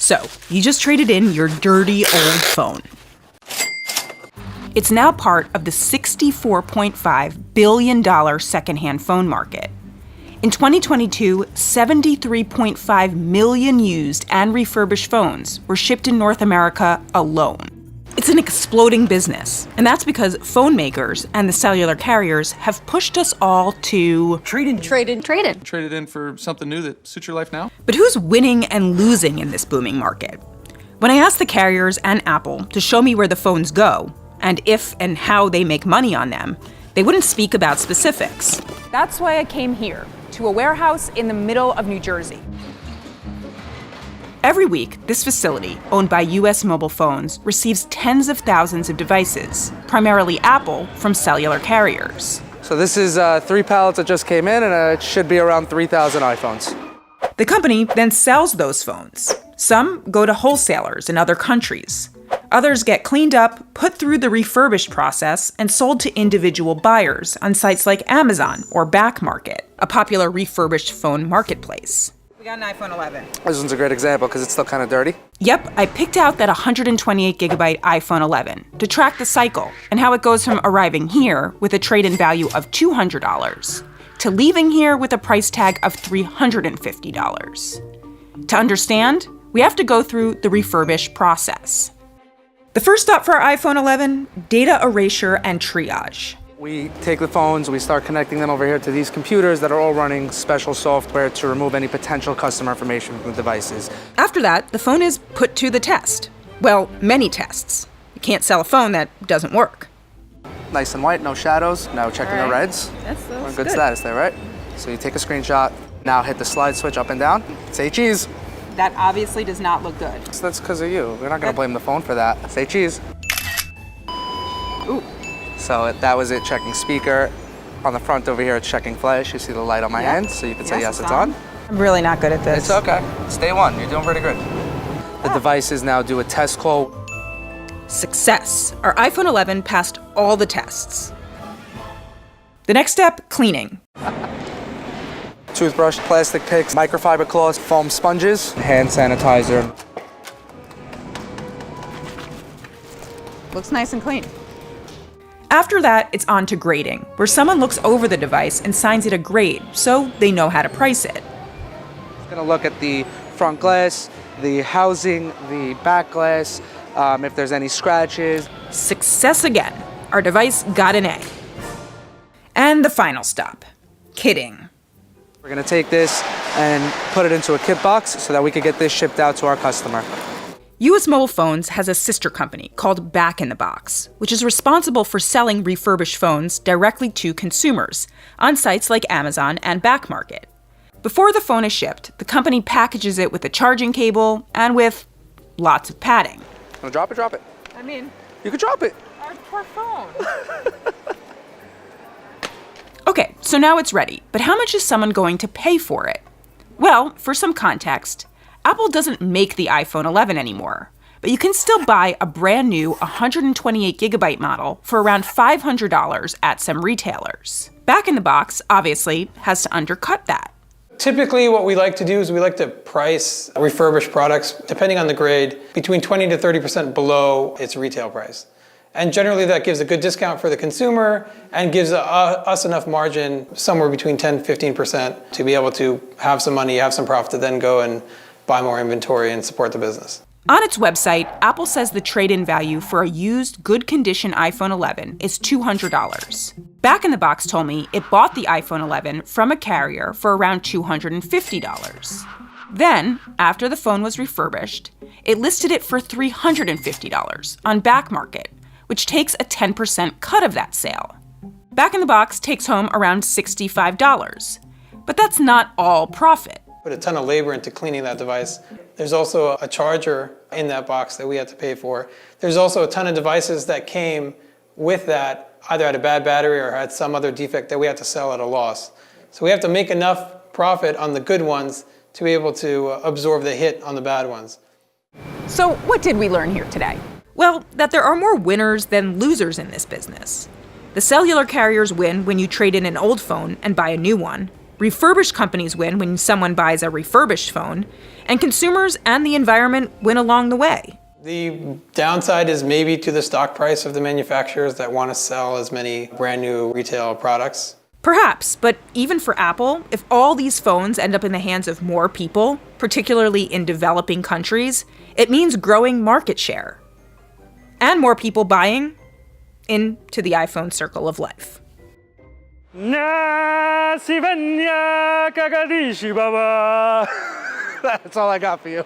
So, you just traded in your dirty old phone. It's now part of the $64.5 billion secondhand phone market. In 2022, 73.5 million used and refurbished phones were shipped in North America alone. It's an exploding business, and that's because phone makers and the cellular carriers have pushed us all to Trade it in for something new that suits your life now. But who's winning and losing in this booming market? When I asked the carriers and Apple to show me where the phones go, and if and how they make money on them, they wouldn't speak about specifics. That's why I came here, to a warehouse in the middle of New Jersey. Every week, this facility, owned by US Mobile Phones, receives tens of thousands of devices, primarily Apple, from cellular carriers. So this is 3 pallets that just came in, and it should be around 3,000 iPhones. The company then sells those phones. Some go to wholesalers in other countries. Others get cleaned up, put through the refurbished process, and sold to individual buyers on sites like Amazon or Back Market, a popular refurbished phone marketplace. We got an iPhone 11. This one's a great example because it's still kind of dirty. Yep, I picked out that 128 gigabyte iPhone 11 to track the cycle and how it goes from arriving here with a trade-in value of $200 to leaving here with a price tag of $350. To understand, we have to go through the refurbish process. The first stop for our iPhone 11, data erasure and triage. We take the phones, we start connecting them over here to these computers that are all running special software to remove any potential customer information from the devices. After that, the phone is put to the test. Well, many tests. You can't sell a phone that doesn't work. Nice and white, no shadows. Now checking the reds. We're in good status there, right? So you take a screenshot, now hit the slide switch up and down. Say cheese. That obviously does not look good. So that's because of you. We're not going to blame the phone for that. Say cheese. Ooh. So that was it, checking speaker. On the front over here, it's checking flash. You see the light on my hand, so you can say yes, it's on. I'm really not good at this. It's okay. It's day one. You're doing pretty good. The devices now do a test call. Success. Our iPhone 11 passed all the tests. The next step, cleaning. Toothbrush, plastic picks, microfiber cloths, foam sponges, hand sanitizer. Looks nice and clean. After that, it's on to grading, where someone looks over the device and signs it a grade, so they know how to price it. It's gonna look at the front glass, the housing, the back glass, if there's any scratches. Success again. Our device got an A. And the final stop, kitting. We're gonna take this and put it into a kit box so that we could get this shipped out to our customer. US Mobile Phones has a sister company called Back in the Box, which is responsible for selling refurbished phones directly to consumers on sites like Amazon and Back Market. Before the phone is shipped, the company packages it with a charging cable and with lots of padding. Wanna drop it? Drop it. I mean, you could drop it. Our poor phone. Okay, so now it's ready, but how much is someone going to pay for it? Well, for some context, Apple doesn't make the iPhone 11 anymore, but you can still buy a brand new 128 gigabyte model for around $500 at some retailers. Back in the Box, obviously, has to undercut that. Typically, what we like to do is we like to price refurbished products, depending on the grade, between 20 to 30% below its retail price. And generally that gives a good discount for the consumer and gives us enough margin, somewhere between 10 to 15%, to be able to have some money, have some profit to then go and buy more inventory and support the business. On its website, Apple says the trade-in value for a used, good-condition iPhone 11 is $200. Back in the Box told me it bought the iPhone 11 from a carrier for around $250. Then, after the phone was refurbished, it listed it for $350 on Back Market, which takes a 10% cut of that sale. Back in the Box takes home around $65. But that's not all profit. Put a ton of labor into cleaning that device. There's also a charger in that box that we had to pay for. There's also a ton of devices that came with that, either had a bad battery or had some other defect that we had to sell at a loss. So we have to make enough profit on the good ones to be able to absorb the hit on the bad ones. So what did we learn here today? Well, that there are more winners than losers in this business. The cellular carriers win when you trade in an old phone and buy a new one. Refurbished companies win when someone buys a refurbished phone, and consumers and the environment win along the way. The downside is maybe to the stock price of the manufacturers that want to sell as many brand new retail products. Perhaps, but even for Apple, if all these phones end up in the hands of more people, particularly in developing countries, it means growing market share. And more people buying into the iPhone circle of life. That's all I got for you.